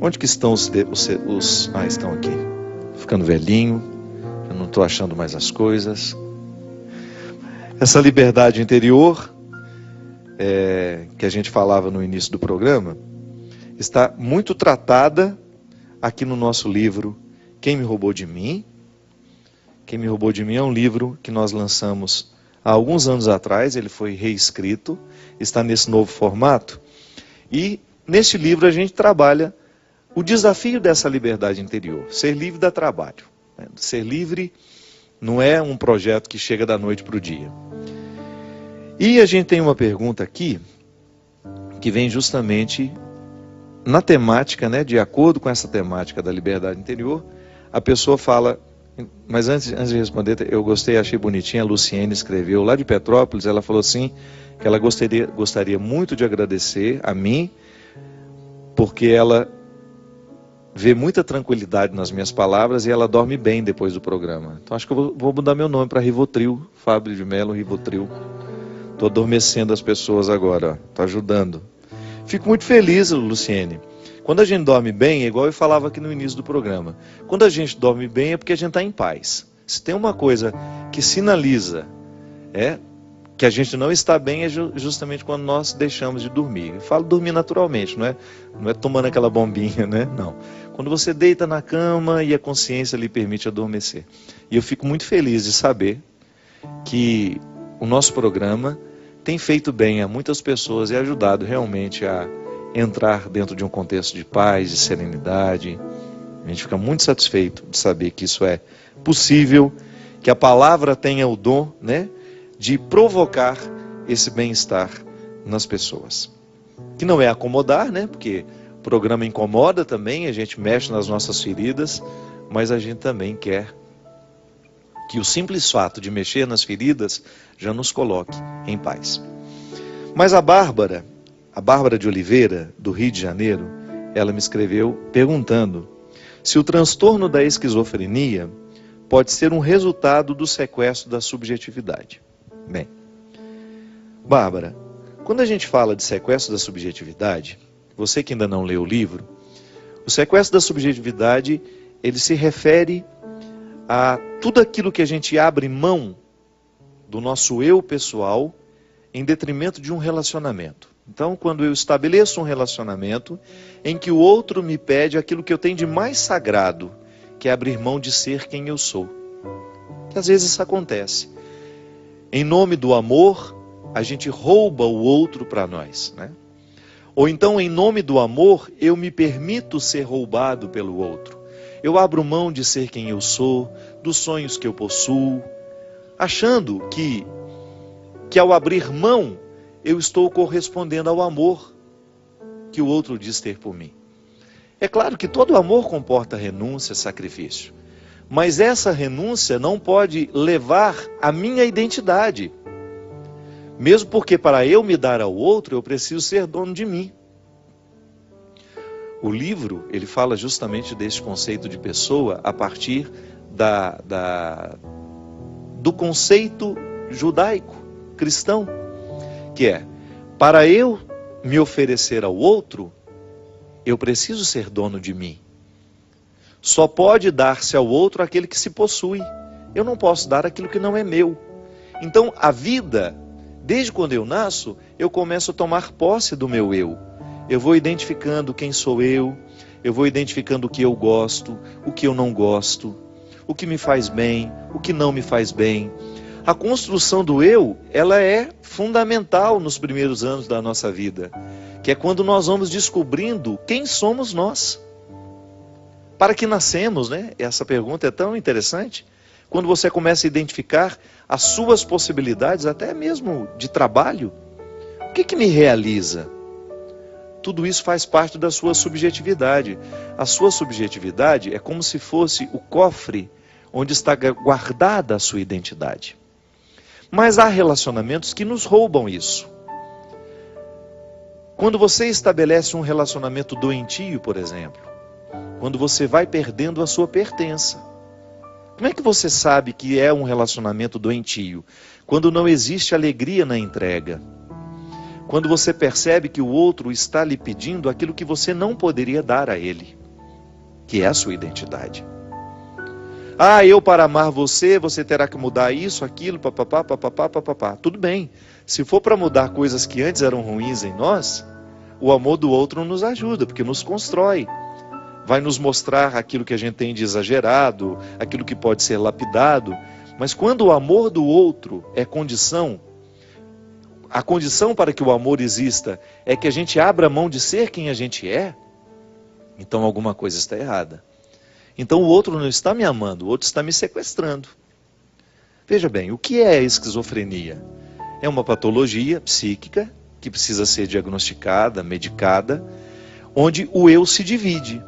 Onde que estão estão aqui. Ficando velhinho, eu não estou achando mais as coisas. Essa liberdade interior, que a gente falava no início do programa, está muito tratada aqui no nosso livro Quem Me Roubou de Mim. Quem Me Roubou de Mim é um livro que nós lançamos há alguns anos atrás, ele foi reescrito, está nesse novo formato, e neste livro a gente trabalha o desafio dessa liberdade interior, ser livre dá trabalho. Ser livre não é um projeto que chega da noite para o dia. E a gente tem uma pergunta aqui, que vem justamente na temática, de acordo com essa temática da liberdade interior, a pessoa fala, mas antes de responder, eu gostei, achei bonitinha, a Luciene escreveu lá de Petrópolis, ela falou assim, que ela gostaria muito de agradecer a mim, porque ela vê muita tranquilidade nas minhas palavras e ela dorme bem depois do programa. Então acho que eu vou mudar meu nome para Rivotril, Fábio de Mello Rivotril. Estou adormecendo as pessoas agora, estou ajudando. Fico muito feliz, Luciene. Quando a gente dorme bem, é igual eu falava aqui no início do programa. Quando a gente dorme bem é porque a gente está em paz. Se tem uma coisa que sinaliza que a gente não está bem, é justamente quando nós deixamos de dormir. Eu falo dormir naturalmente, não é tomando aquela bombinha, não. Quando você deita na cama e a consciência lhe permite adormecer. E eu fico muito feliz de saber que o nosso programa tem feito bem a muitas pessoas e ajudado realmente a entrar dentro de um contexto de paz, de serenidade. A gente fica muito satisfeito de saber que isso é possível, que a palavra tenha o dom, de provocar esse bem-estar nas pessoas. Que não é acomodar, porque o programa incomoda também, a gente mexe nas nossas feridas, mas a gente também quer que o simples fato de mexer nas feridas já nos coloque em paz. Mas a Bárbara de Oliveira, do Rio de Janeiro, ela me escreveu perguntando se o transtorno da esquizofrenia pode ser um resultado do sequestro da subjetividade. Bem, Bárbara, quando a gente fala de sequestro da subjetividade, você que ainda não leu o livro, o sequestro da subjetividade, ele se refere a tudo aquilo que a gente abre mão do nosso eu pessoal em detrimento de um relacionamento. Então, quando eu estabeleço um relacionamento em que o outro me pede aquilo que eu tenho de mais sagrado, que é abrir mão de ser quem eu sou. Que às vezes isso acontece. Em nome do amor, a gente rouba o outro para nós, Ou então, em nome do amor, eu me permito ser roubado pelo outro. Eu abro mão de ser quem eu sou, dos sonhos que eu possuo, achando que ao abrir mão, eu estou correspondendo ao amor que o outro diz ter por mim. É claro que todo amor comporta renúncia, sacrifício. Mas essa renúncia não pode levar à minha identidade. Mesmo porque para eu me dar ao outro, eu preciso ser dono de mim. O livro, ele fala justamente desse conceito de pessoa a partir do conceito judaico, cristão, que é, para eu me oferecer ao outro, eu preciso ser dono de mim. Só pode dar-se ao outro aquele que se possui. Eu não posso dar aquilo que não é meu. Então, a vida, desde quando eu nasço, eu começo a tomar posse do meu eu. Eu vou identificando quem sou eu vou identificando o que eu gosto, o que eu não gosto, o que me faz bem, o que não me faz bem. A construção do eu, ela é fundamental nos primeiros anos da nossa vida, que é quando nós vamos descobrindo quem somos nós. Para que nascemos, Essa pergunta é tão interessante. Quando você começa a identificar as suas possibilidades, até mesmo de trabalho, o que me realiza? Tudo isso faz parte da sua subjetividade. A sua subjetividade é como se fosse o cofre onde está guardada a sua identidade. Mas há relacionamentos que nos roubam isso. Quando você estabelece um relacionamento doentio, por exemplo, quando você vai perdendo a sua pertença. Como é que você sabe que é um relacionamento doentio? Quando não existe alegria na entrega. Quando você percebe que o outro está lhe pedindo aquilo que você não poderia dar a ele, que é a sua identidade. Eu para amar você, você terá que mudar isso, aquilo, papapá, papapá, papapá. Tudo bem. Se for para mudar coisas que antes eram ruins em nós, o amor do outro nos ajuda, porque nos constrói. Vai nos mostrar aquilo que a gente tem de exagerado, aquilo que pode ser lapidado. Mas quando o amor do outro é condição, a condição para que o amor exista é que a gente abra mão de ser quem a gente é, então alguma coisa está errada. Então o outro não está me amando, o outro está me sequestrando. Veja bem, o que é a esquizofrenia? É uma patologia psíquica que precisa ser diagnosticada, medicada, onde o eu se divide.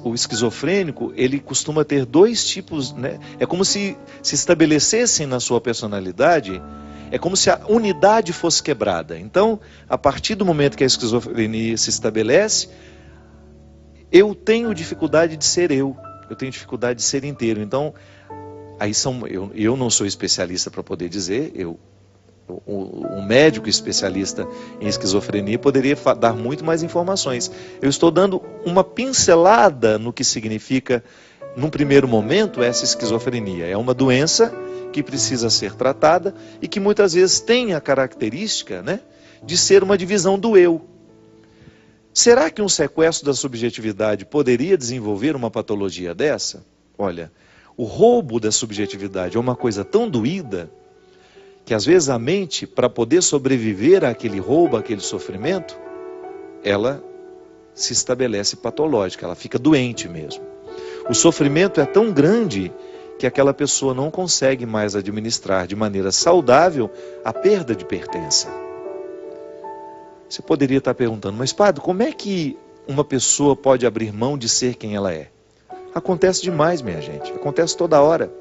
O esquizofrênico, ele costuma ter dois tipos, né? É como se estabelecessem na sua personalidade, é como se a unidade fosse quebrada. Então, a partir do momento que a esquizofrenia se estabelece, eu tenho dificuldade de ser eu tenho dificuldade de ser inteiro. Então, eu não sou especialista para poder dizer, um médico especialista em esquizofrenia poderia dar muito mais informações. Eu estou dando uma pincelada no que significa, num primeiro momento, essa esquizofrenia. É uma doença que precisa ser tratada e que muitas vezes tem a característica, né, de ser uma divisão do eu. Será que um sequestro da subjetividade poderia desenvolver uma patologia dessa? Olha, o roubo da subjetividade é uma coisa tão doída que às vezes a mente, para poder sobreviver àquele roubo, àquele sofrimento, ela se estabelece patológica, ela fica doente mesmo. O sofrimento é tão grande que aquela pessoa não consegue mais administrar de maneira saudável a perda de pertença. Você poderia estar perguntando, mas padre, como é que uma pessoa pode abrir mão de ser quem ela é? Acontece demais, minha gente, acontece toda hora.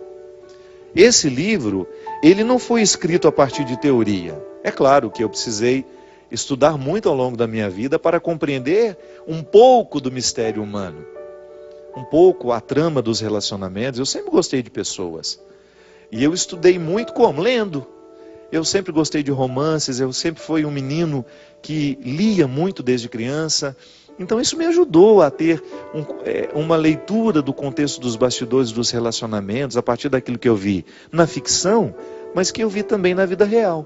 Esse livro, ele não foi escrito a partir de teoria. É claro que eu precisei estudar muito ao longo da minha vida para compreender um pouco do mistério humano, um pouco a trama dos relacionamentos. Eu sempre gostei de pessoas. E eu estudei muito como? Lendo. Eu sempre gostei de romances, eu sempre fui um menino que lia muito desde criança. Então isso me ajudou a ter uma leitura do contexto dos bastidores dos relacionamentos, a partir daquilo que eu vi na ficção, mas que eu vi também na vida real.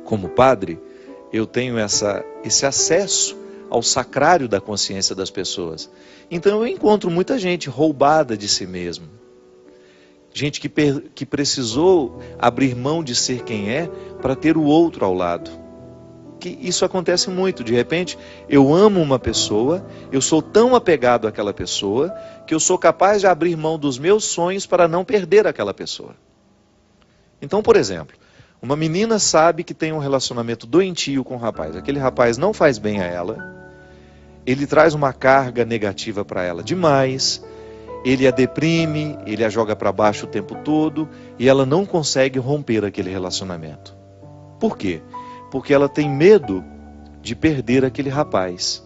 Como padre, eu tenho esse acesso ao sacrário da consciência das pessoas. Então eu encontro muita gente roubada de si mesmo. Gente que precisou abrir mão de ser quem é para ter o outro ao lado. Que isso acontece muito. De repente, eu amo uma pessoa, eu sou tão apegado àquela pessoa, que eu sou capaz de abrir mão dos meus sonhos para não perder aquela pessoa. Então, por exemplo, uma menina sabe que tem um relacionamento doentio com um rapaz. Aquele rapaz não faz bem a ela, ele traz uma carga negativa para ela demais, ele a deprime, ele a joga para baixo o tempo todo, e ela não consegue romper aquele relacionamento. Por quê? Porque ela tem medo de perder aquele rapaz.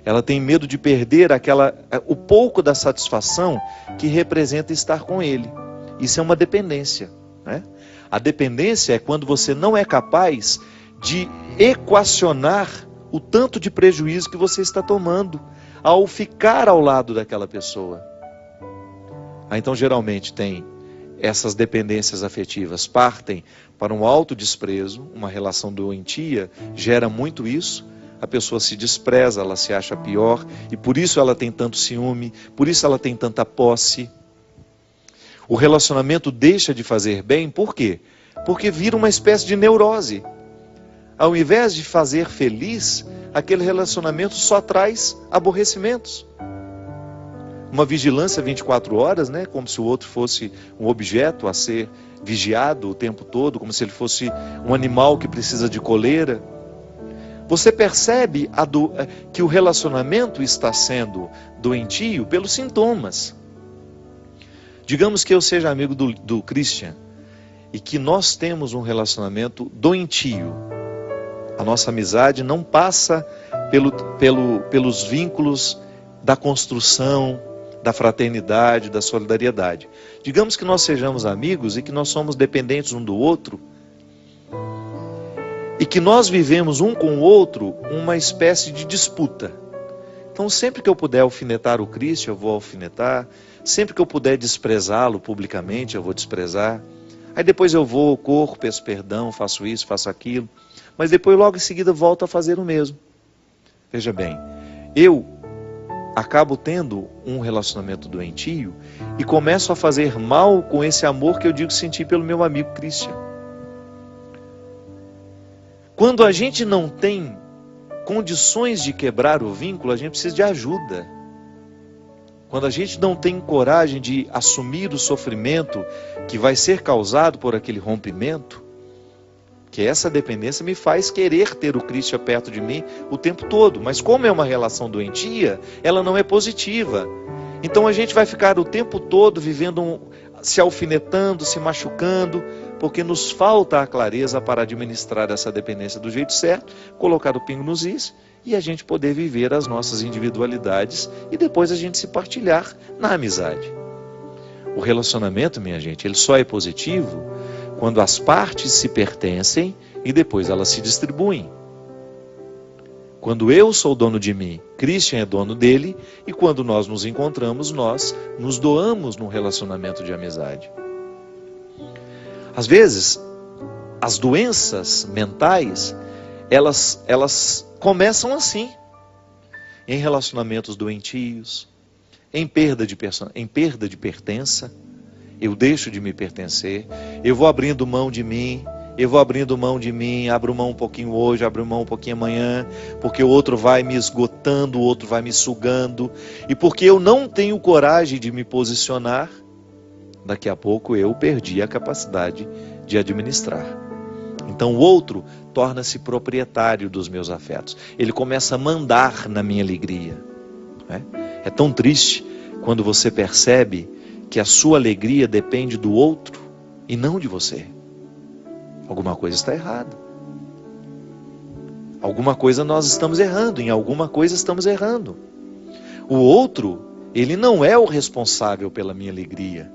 Ela tem medo de perder o pouco da satisfação que representa estar com ele. Isso é uma dependência, né? A dependência é quando você não é capaz de equacionar o tanto de prejuízo que você está tomando ao ficar ao lado daquela pessoa. Então geralmente tem essas dependências afetivas, partem para um autodesprezo, uma relação doentia, gera muito isso, a pessoa se despreza, ela se acha pior, e por isso ela tem tanto ciúme, por isso ela tem tanta posse. O relacionamento deixa de fazer bem, por quê? Porque vira uma espécie de neurose. Ao invés de fazer feliz, aquele relacionamento só traz aborrecimentos. Uma vigilância 24 horas, né? Como se o outro fosse um objeto a ser vigiado o tempo todo, como se ele fosse um animal que precisa de coleira. Você percebe que o relacionamento está sendo doentio pelos sintomas. Digamos que eu seja amigo do Christian e que nós temos um relacionamento doentio. A nossa amizade não passa pelos vínculos da construção, da fraternidade, da solidariedade. Digamos que nós sejamos amigos e que nós somos dependentes um do outro e que nós vivemos um com o outro uma espécie de disputa. Então, sempre que eu puder alfinetar o Cristo, eu vou alfinetar. Sempre que eu puder desprezá-lo publicamente, eu vou desprezar. Aí depois eu vou, corro, peço perdão, faço isso, faço aquilo. Mas depois, logo em seguida, volto a fazer o mesmo. Veja bem, eu acabo tendo um relacionamento doentio e começo a fazer mal com esse amor que eu digo sentir pelo meu amigo Christian. Quando a gente não tem condições de quebrar o vínculo, a gente precisa de ajuda. Quando a gente não tem coragem de assumir o sofrimento que vai ser causado por aquele rompimento, que essa dependência me faz querer ter o Cristo perto de mim o tempo todo. Mas como é uma relação doentia, ela não é positiva. Então a gente vai ficar o tempo todo vivendo, se alfinetando, se machucando, porque nos falta a clareza para administrar essa dependência do jeito certo, colocar o pingo nos is e a gente poder viver as nossas individualidades e depois a gente se partilhar na amizade. O relacionamento, minha gente, ele só é positivo quando as partes se pertencem e depois elas se distribuem. Quando eu sou dono de mim, Christian é dono dele, e quando nós nos encontramos, nós nos doamos num relacionamento de amizade. Às vezes, as doenças mentais, elas começam assim, em relacionamentos doentios, em perda de pertença. Eu deixo de me pertencer, eu vou abrindo mão de mim, abro mão um pouquinho hoje, abro mão um pouquinho amanhã, porque o outro vai me esgotando, o outro vai me sugando, e porque eu não tenho coragem de me posicionar, daqui a pouco eu perdi a capacidade de administrar. Então o outro torna-se proprietário dos meus afetos, ele começa a mandar na minha alegria. É tão triste quando você percebe que a sua alegria depende do outro e não de você. Alguma coisa está errada. Alguma coisa nós estamos errando, em alguma coisa estamos errando. O outro, ele não é o responsável pela minha alegria.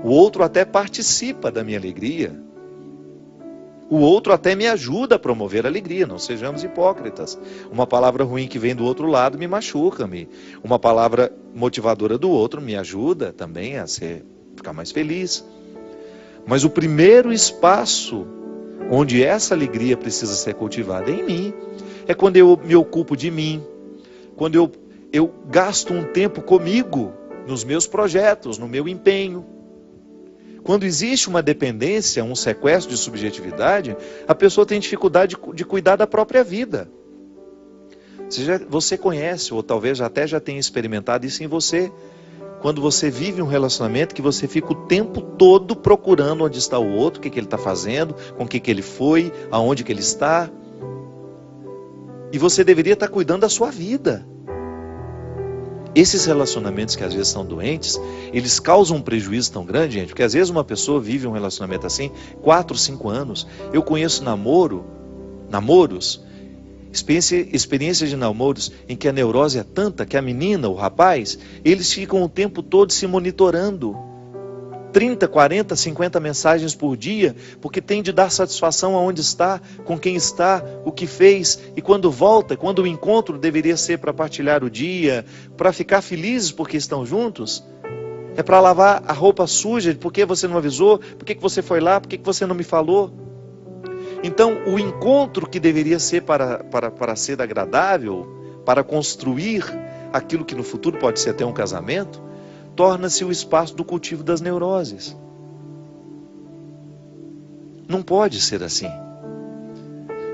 O outro até participa da minha alegria. O outro até me ajuda a promover a alegria, não sejamos hipócritas. Uma palavra ruim que vem do outro lado me machuca. Uma palavra motivadora do outro me ajuda também a ficar mais feliz. Mas o primeiro espaço onde essa alegria precisa ser cultivada em mim é quando eu me ocupo de mim, quando eu gasto um tempo comigo, nos meus projetos, no meu empenho. Quando existe uma dependência, um sequestro de subjetividade, a pessoa tem dificuldade de cuidar da própria vida. Você conhece, ou talvez até já tenha experimentado isso em você, quando você vive um relacionamento que você fica o tempo todo procurando onde está o outro, o que ele está fazendo, com o que ele foi, aonde que ele está. E você deveria estar cuidando da sua vida. Esses relacionamentos que às vezes são doentes, eles causam um prejuízo tão grande, gente, porque às vezes uma pessoa vive um relacionamento assim, 4, 5 anos. Eu conheço namoros, experiências de namoros em que a neurose é tanta que a menina, o rapaz, eles ficam o tempo todo se monitorando. 30, 40, 50 mensagens por dia, porque tem de dar satisfação aonde está, com quem está, o que fez, e quando volta, quando o encontro deveria ser para partilhar o dia, para ficar felizes porque estão juntos, é para lavar a roupa suja, por que você não avisou, por que você foi lá, por que você não me falou. Então o encontro que deveria ser para ser agradável, para construir aquilo que no futuro pode ser até um casamento, torna-se o espaço do cultivo das neuroses. Não pode ser assim.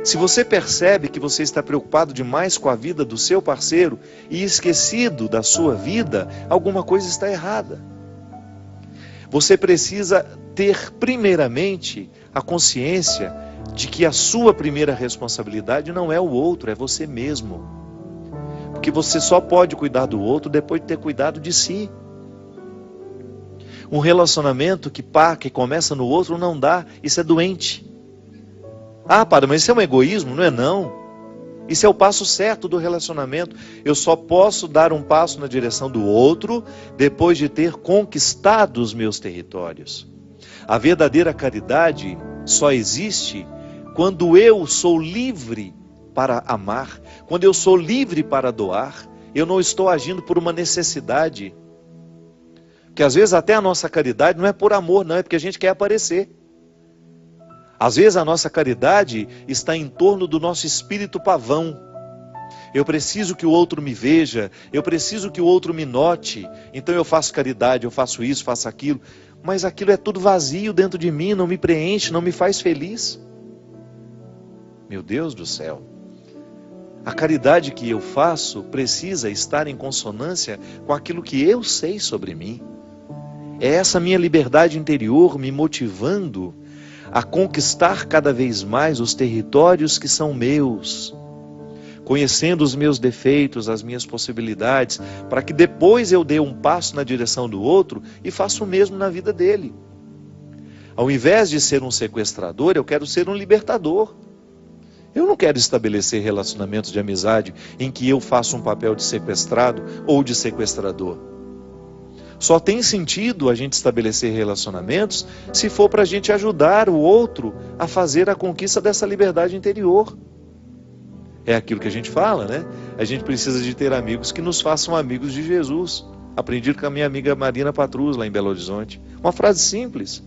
Se você percebe que você está preocupado demais com a vida do seu parceiro e esquecido da sua vida, alguma coisa está errada. Você precisa ter primeiramente a consciência de que a sua primeira responsabilidade não é o outro, é você mesmo. Porque você só pode cuidar do outro depois de ter cuidado de si. Um relacionamento que começa no outro não dá, isso é doente. Ah, padre, mas isso é um egoísmo? Não é não. Isso é o passo certo do relacionamento. Eu só posso dar um passo na direção do outro depois de ter conquistado os meus territórios. A verdadeira caridade só existe quando eu sou livre para amar, quando eu sou livre para doar, eu não estou agindo por uma necessidade. Porque às vezes até a nossa caridade não é por amor, não, é porque a gente quer aparecer. Às vezes a nossa caridade está em torno do nosso espírito pavão. Eu preciso que o outro me veja, eu preciso que o outro me note, então eu faço caridade, eu faço isso, faço aquilo, mas aquilo é tudo vazio dentro de mim, não me preenche, não me faz feliz. Meu Deus do céu, a caridade que eu faço precisa estar em consonância com aquilo que eu sei sobre mim. É essa minha liberdade interior me motivando a conquistar cada vez mais os territórios que são meus, conhecendo os meus defeitos, as minhas possibilidades, para que depois eu dê um passo na direção do outro e faça o mesmo na vida dele. Ao invés de ser um sequestrador, eu quero ser um libertador. Eu não quero estabelecer relacionamentos de amizade em que eu faço um papel de sequestrado ou de sequestrador. Só tem sentido a gente estabelecer relacionamentos se for para a gente ajudar o outro a fazer a conquista dessa liberdade interior. É aquilo que a gente fala, né? A gente precisa de ter amigos que nos façam amigos de Jesus. Aprendi com a minha amiga Marina Patrus, lá em Belo Horizonte. Uma frase simples.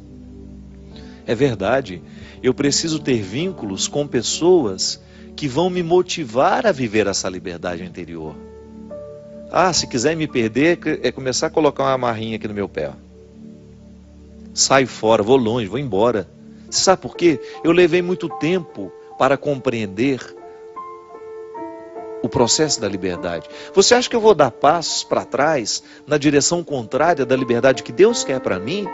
É verdade. Eu preciso ter vínculos com pessoas que vão me motivar a viver essa liberdade interior. Ah, se quiser me perder, é começar a colocar uma amarrinha aqui no meu pé. Saio fora, vou longe, vou embora. Você sabe por quê? Eu levei muito tempo para compreender o processo da liberdade. Você acha que eu vou dar passos para trás, na direção contrária da liberdade que Deus quer para mim?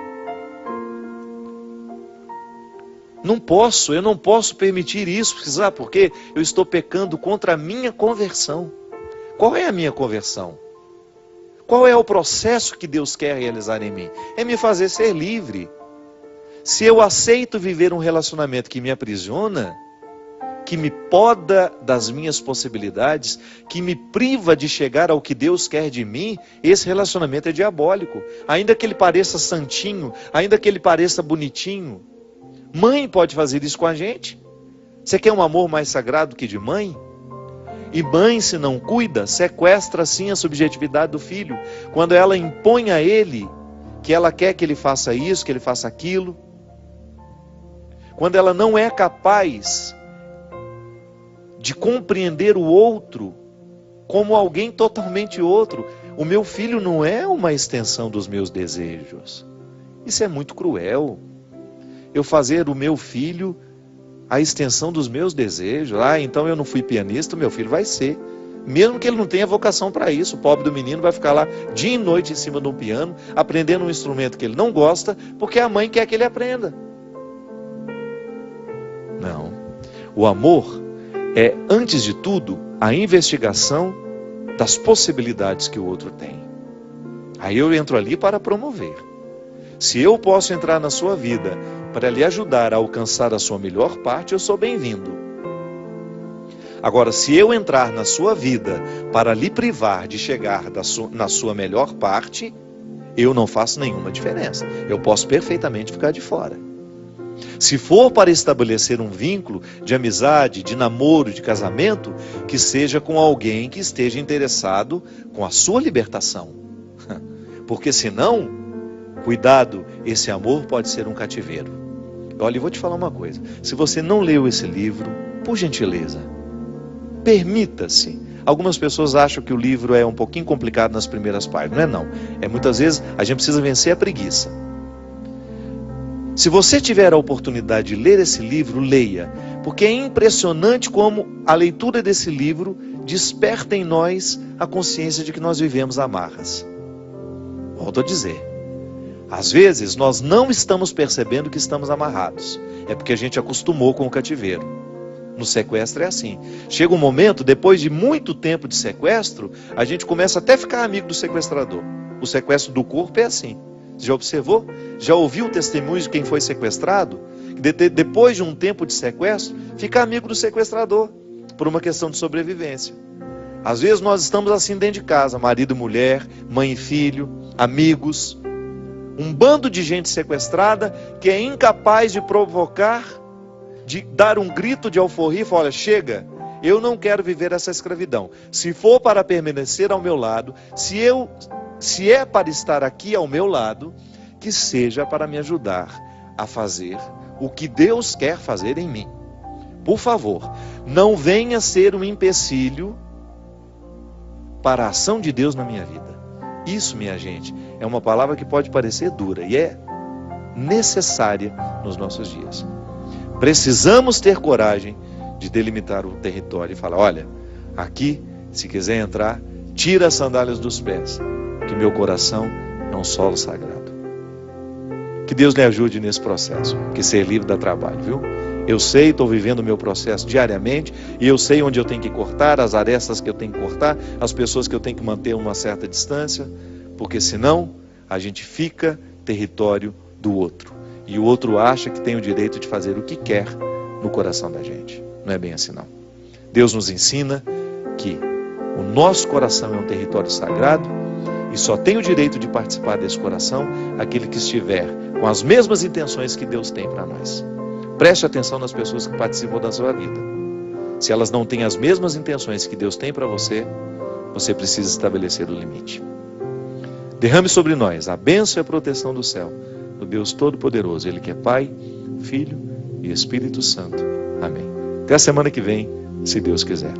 Não posso, eu não posso permitir isso, sabe por quê? Eu estou pecando contra a minha conversão. Qual é a minha conversão? Qual é o processo que Deus quer realizar em mim? É me fazer ser livre. Se eu aceito viver um relacionamento que me aprisiona, que me poda das minhas possibilidades, que me priva de chegar ao que Deus quer de mim, esse relacionamento é diabólico. Ainda que ele pareça santinho, ainda que ele pareça bonitinho. Mãe pode fazer isso com a gente. Você quer um amor mais sagrado que de mãe? E mãe, se não cuida, sequestra sim a subjetividade do filho. Quando ela impõe a ele que ela quer que ele faça isso, que ele faça aquilo. Quando ela não é capaz de compreender o outro como alguém totalmente outro. O meu filho não é uma extensão dos meus desejos. Isso é muito cruel. Eu fazer o meu filho a extensão dos meus desejos. Ah, então eu não fui pianista, meu filho vai ser. Mesmo que ele não tenha vocação para isso, o pobre do menino vai ficar lá dia e noite em cima de um piano, aprendendo um instrumento que ele não gosta, porque a mãe quer que ele aprenda. Não. O amor é, antes de tudo, a investigação das possibilidades que o outro tem. Aí eu entro ali para promover. Se eu posso entrar na sua vida para lhe ajudar a alcançar a sua melhor parte, eu sou bem-vindo. Agora, se eu entrar na sua vida para lhe privar de chegar na sua melhor parte, eu não faço nenhuma diferença. Eu posso perfeitamente ficar de fora. Se for para estabelecer um vínculo de amizade, de namoro, de casamento, que seja com alguém que esteja interessado com a sua libertação. Porque senão, cuidado, esse amor pode ser um cativeiro. Olha, eu vou te falar uma coisa. Se você não leu esse livro, por gentileza, permita-se. Algumas pessoas acham que o livro é um pouquinho complicado nas primeiras páginas. Não é não. É muitas vezes a gente precisa vencer a preguiça. Se você tiver a oportunidade de ler esse livro, leia. Porque é impressionante como a leitura desse livro desperta em nós a consciência de que nós vivemos amarras. Volto a dizer. Às vezes nós não estamos percebendo que estamos amarrados. É porque a gente acostumou com o cativeiro. No sequestro é assim. Chega um momento, depois de muito tempo de sequestro, a gente começa até a ficar amigo do sequestrador. O sequestro do corpo é assim. Você já observou? Já ouviu o testemunho de quem foi sequestrado? Depois de um tempo de sequestro, fica amigo do sequestrador, por uma questão de sobrevivência. Às vezes nós estamos assim dentro de casa, marido e mulher, mãe e filho, amigos. Um bando de gente sequestrada que é incapaz de provocar, de dar um grito de alforria e falar: olha, chega, eu não quero viver essa escravidão. Se for para permanecer ao meu lado, se é para estar aqui ao meu lado, que seja para me ajudar a fazer o que Deus quer fazer em mim. Por favor, não venha ser um empecilho para a ação de Deus na minha vida. Isso, minha gente, é uma palavra que pode parecer dura e é necessária nos nossos dias. Precisamos ter coragem de delimitar o território e falar: olha, aqui, se quiser entrar, tira as sandálias dos pés, que meu coração é um solo sagrado. Que Deus lhe ajude nesse processo, porque ser livre dá trabalho, viu? Eu sei, estou vivendo o meu processo diariamente, e eu sei onde eu tenho que cortar, as arestas que eu tenho que cortar, as pessoas que eu tenho que manter uma certa distância, porque senão a gente fica território do outro, e o outro acha que tem o direito de fazer o que quer no coração da gente. Não é bem assim, não. Deus nos ensina que o nosso coração é um território sagrado, e só tem o direito de participar desse coração aquele que estiver com as mesmas intenções que Deus tem para nós. Preste atenção nas pessoas que participam da sua vida. Se elas não têm as mesmas intenções que Deus tem para você, você precisa estabelecer o limite. Derrame sobre nós a bênção e a proteção do céu, do Deus Todo-Poderoso, Ele que é Pai, Filho e Espírito Santo. Amém. Até a semana que vem, se Deus quiser.